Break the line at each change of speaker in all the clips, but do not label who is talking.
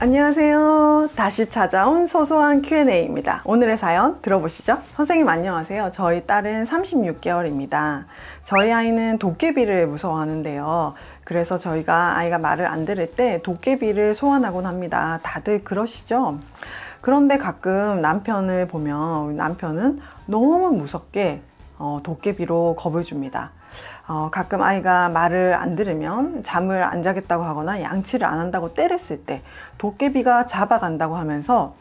안녕하세요. 다시 찾아온 소소한 Q&A입니다. 오늘의 사연 들어보시죠. 선생님 안녕하세요. 저희 딸은 36개월입니다. 저희 아이는 도깨비를 무서워하는데요. 그래서 저희가 아이가 말을 안 들을 때 도깨비를 소환하곤 합니다. 다들 그러시죠? 그런데 가끔 남편을 보면 남편은 너무 무섭게 도깨비로 겁을 줍니다. 가끔 아이가 말을 안 들으면 잠을 안 자겠다고 하거나 양치를 안 한다고 때렸을 때 도깨비가 잡아간다고 하면서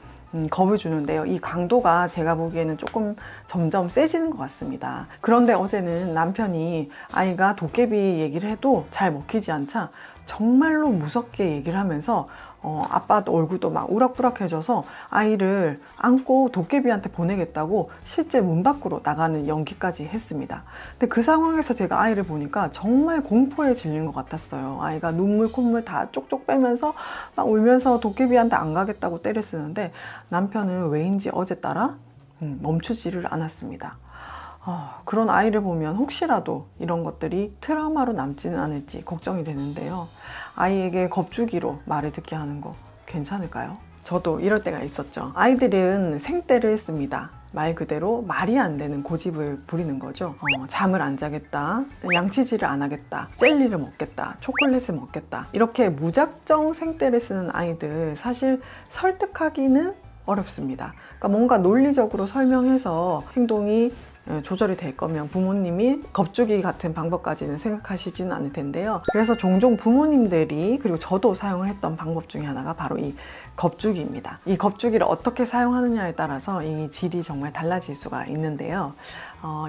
겁을 주는데요. 이 강도가 제가 보기에는 조금 점점 세지는 것 같습니다. 그런데 어제는 남편이 아이가 도깨비 얘기를 해도 잘 먹히지 않자 정말로 무섭게 얘기를 하면서 아빠 얼굴도 막 우락부락해져서 아이를 안고 도깨비한테 보내겠다고 실제 문 밖으로 나가는 연기까지 했습니다. 근데 그 상황에서 제가 아이를 보니까 정말 공포에 질린 것 같았어요. 아이가 눈물 콧물 다 쪽쪽 빼면서 막 울면서 도깨비한테 안 가겠다고 때를 쓰는데 남편은 왜인지 어제 따라 멈추지를 않았습니다. 그런 아이를 보면 혹시라도 이런 것들이 트라우마로 남지는 않을지 걱정이 되는데요. 아이에게 겁주기로 말을 듣게 하는 거 괜찮을까요? 저도 이럴 때가 있었죠. 아이들은 생떼를 씁니다. 말 그대로 말이 안 되는 고집을 부리는 거죠. 잠을 안 자겠다, 양치질을 안 하겠다, 젤리를 먹겠다, 초콜릿을 먹겠다, 이렇게 무작정 생떼를 쓰는 아이들 사실 설득하기는 어렵습니다. 그러니까 뭔가 논리적으로 설명해서 행동이 조절이 될 거면 부모님이 겁주기 같은 방법까지는 생각하시지는 않을 텐데요. 그래서 종종 부모님들이, 그리고 저도 사용을 했던 방법 중에 하나가 바로 이 겁주기입니다. 이 겁주기를 어떻게 사용하느냐에 따라서 이 질이 정말 달라질 수가 있는데요.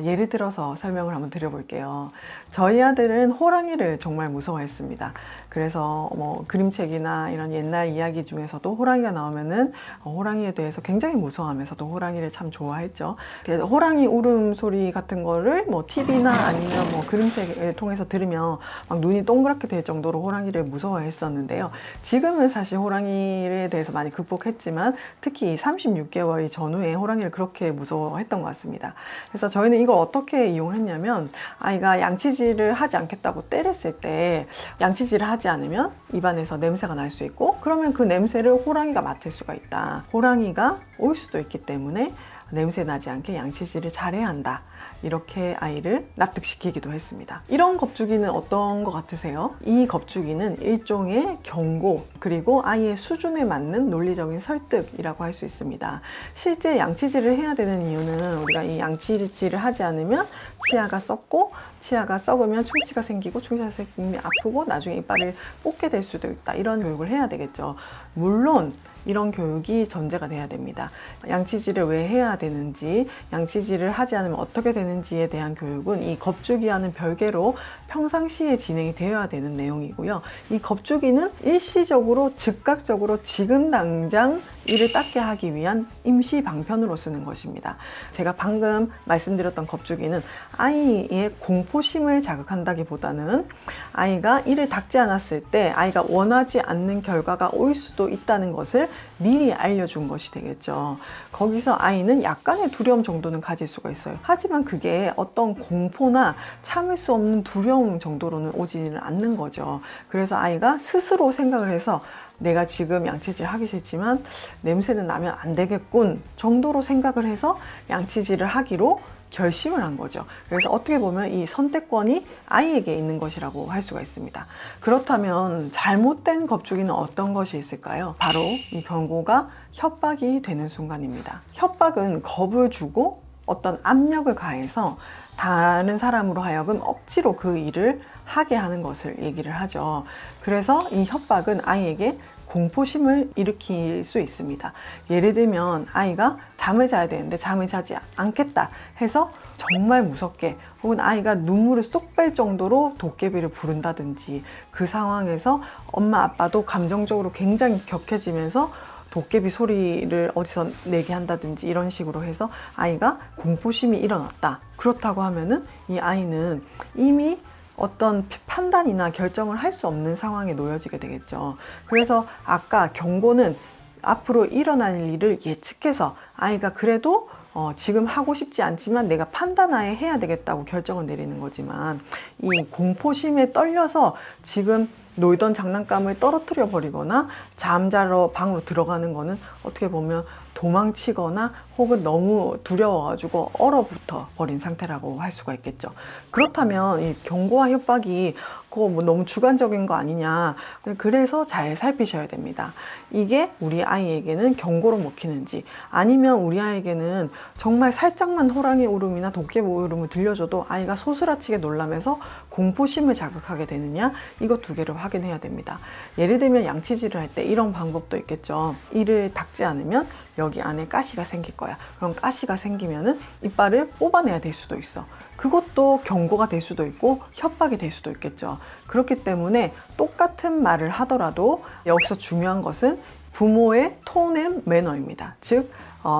예를 들어서 설명을 한번 드려볼게요. 저희 아들은 호랑이를 정말 무서워했습니다. 그래서 그림책이나 이런 옛날 이야기 중에서도 호랑이가 나오면은 호랑이에 대해서 굉장히 무서워하면서도 호랑이를 참 좋아했죠. 그래서 호랑이 울음소리 같은 거를 TV나 아니면 그림책을 통해서 들으면 막 눈이 동그랗게 될 정도로 호랑이를 무서워했었는데요. 지금은 사실 호랑이에 대해서 많이 극복했지만 특히 36개월 전후에 호랑이를 그렇게 무서워했던 것 같습니다. 그래서 저희는 이걸 어떻게 이용을 했냐면, 아이가 양치질을 하지 않겠다고 때렸을 때 양치질을 하지 않으면 입안에서 냄새가 날 수 있고, 그러면 그 냄새를 호랑이가 맡을 수가 있다. 호랑이가 올 수도 있기 때문에 냄새 나지 않게 양치질을 잘해야 한다. 이렇게 아이를 납득시키기도 했습니다. 이런 겁주기는 어떤 것 같으세요? 이 겁주기는 일종의 경고, 그리고 아이의 수준에 맞는 논리적인 설득이라고 할 수 있습니다. 실제 양치질을 해야 되는 이유는 우리가 이 양치질을 하지 않으면 치아가 썩고, 치아가 썩으면 충치가 생기고, 충치가 생기면 아프고 나중에 이빨을 뽑게 될 수도 있다. 이런 교육을 해야 되겠죠. 물론 이런 교육이 전제가 돼야 됩니다. 양치질을 왜 해야 되는지, 양치질을 하지 않으면 어떻게 되는지에 대한 교육은 이 겁주기와는 별개로 평상시에 진행이 되어야 되는 내용이고요. 이 겁주기는 일시적으로 즉각적으로 지금 당장 이를 닦게 하기 위한 임시 방편으로 쓰는 것입니다. 제가 방금 말씀드렸던 겁주기는 아이의 공포심을 자극한다기보다는 아이가 이를 닦지 않았을 때 아이가 원하지 않는 결과가 올 수도 있다는 것을 미리 알려준 것이 되겠죠. 거기서 아이는 약간의 두려움 정도는 가질 수가 있어요. 하지만 그게 어떤 공포나 참을 수 없는 두려움 정도로는 오지는 않는 거죠. 그래서 아이가 스스로 생각을 해서 내가 지금 양치질 하기 싫지만 냄새는 나면 안 되겠군 정도로 생각을 해서 양치질을 하기로 결심을 한 거죠. 그래서 어떻게 보면 이 선택권이 아이에게 있는 것이라고 할 수가 있습니다. 그렇다면 잘못된 겁주기는 어떤 것이 있을까요? 바로 이 경고가 협박이 되는 순간입니다. 협박은 겁을 주고 어떤 압력을 가해서 다른 사람으로 하여금 억지로 그 일을 하게 하는 것을 얘기를 하죠. 그래서 이 협박은 아이에게 공포심을 일으킬 수 있습니다. 예를 들면 아이가 잠을 자야 되는데 잠을 자지 않겠다 해서 정말 무섭게, 혹은 아이가 눈물을 쏙 뺄 정도로 도깨비를 부른다든지, 그 상황에서 엄마 아빠도 감정적으로 굉장히 격해지면서 도깨비 소리를 어디서 내게 한다든지 이런 식으로 해서 아이가 공포심이 일어났다. 그렇다고 하면은 이 아이는 이미 어떤 판단이나 결정을 할 수 없는 상황에 놓여지게 되겠죠. 그래서 아까 경고는 앞으로 일어날 일을 예측해서 아이가 그래도 지금 하고 싶지 않지만 내가 판단하에 해야 되겠다고 결정을 내리는 거지만, 이 공포심에 떨려서 지금 놀던 장난감을 떨어뜨려 버리거나 잠자러 방으로 들어가는 거는 어떻게 보면 도망치거나 혹은 너무 두려워가지고 얼어붙어 버린 상태라고 할 수가 있겠죠. 그렇다면 이 경고와 협박이 그거 뭐 너무 주관적인 거 아니냐. 그래서 잘 살피셔야 됩니다. 이게 우리 아이에게는 경고로 먹히는지, 아니면 우리 아이에게는 정말 살짝만 호랑이 울음이나 도깨비 울음을 들려줘도 아이가 소스라치게 놀라면서 공포심을 자극하게 되느냐, 이거 두 개를 확인해야 됩니다. 예를 들면 양치질을 할 때 이런 방법도 있겠죠. 이를 닦지 않으면 여기 안에 가시가 생길 거야. 그럼 가시가 생기면은 이빨을 뽑아내야 될 수도 있어. 그것도 경고가 될 수도 있고 협박이 될 수도 있겠죠. 그렇기 때문에 똑같은 말을 하더라도 여기서 중요한 것은 부모의 톤 앤 매너입니다. 즉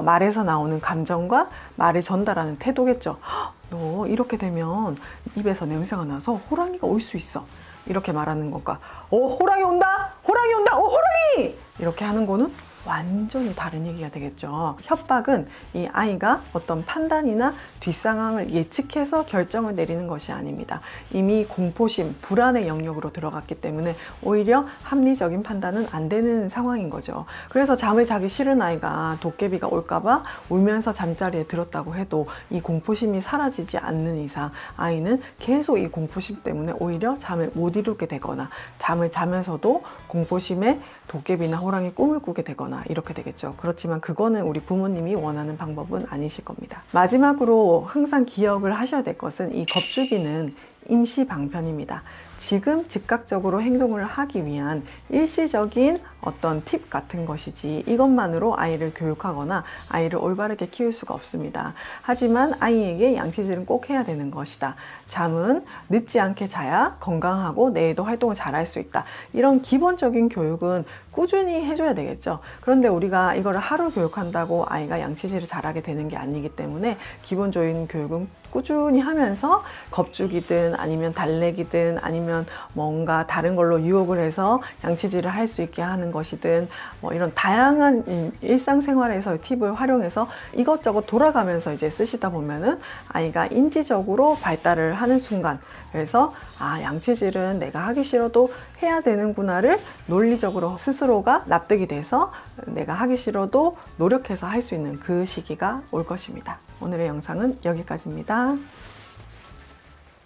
말에서 나오는 감정과 말을 전달하는 태도겠죠. 너 이렇게 되면 입에서 냄새가 나서 호랑이가 올 수 있어. 이렇게 말하는 것과 호랑이 온다! 호랑이 온다! 호랑이! 이렇게 하는 거는 완전히 다른 얘기가 되겠죠. 협박은 이 아이가 어떤 판단이나 뒷상황을 예측해서 결정을 내리는 것이 아닙니다. 이미 공포심, 불안의 영역으로 들어갔기 때문에 오히려 합리적인 판단은 안 되는 상황인 거죠. 그래서 잠을 자기 싫은 아이가 도깨비가 올까봐 울면서 잠자리에 들었다고 해도 이 공포심이 사라지지 않는 이상 아이는 계속 이 공포심 때문에 오히려 잠을 못 이루게 되거나 잠을 자면서도 공포심에 도깨비나 호랑이 꿈을 꾸게 되거나 이렇게 되겠죠. 그렇지만 그거는 우리 부모님이 원하는 방법은 아니실 겁니다. 마지막으로 항상 기억을 하셔야 될 것은 이 겁주기는 임시 방편입니다. 지금 즉각적으로 행동을 하기 위한 일시적인 어떤 팁 같은 것이지 이것만으로 아이를 교육하거나 아이를 올바르게 키울 수가 없습니다. 하지만 아이에게 양치질은 꼭 해야 되는 것이다. 잠은 늦지 않게 자야 건강하고 내일도 활동을 잘할 수 있다. 이런 기본적인 교육은 꾸준히 해줘야 되겠죠. 그런데 우리가 이거를 하루 교육한다고 아이가 양치질을 잘하게 되는 게 아니기 때문에 기본적인 교육은 꾸준히 하면서 겁주기든 아니면 달래기든 아니면 뭔가 다른 걸로 유혹을 해서 양치질을 할 수 있게 하는 것이든 뭐 이런 다양한 일상생활에서의 팁을 활용해서 이것저것 돌아가면서 이제 쓰시다 보면은 아이가 인지적으로 발달을 하는 순간, 그래서 양치질은 내가 하기 싫어도 해야 되는구나를 논리적으로 스스로가 납득이 돼서 내가 하기 싫어도 노력해서 할 수 있는 그 시기가 올 것입니다. 오늘의 영상은 여기까지입니다.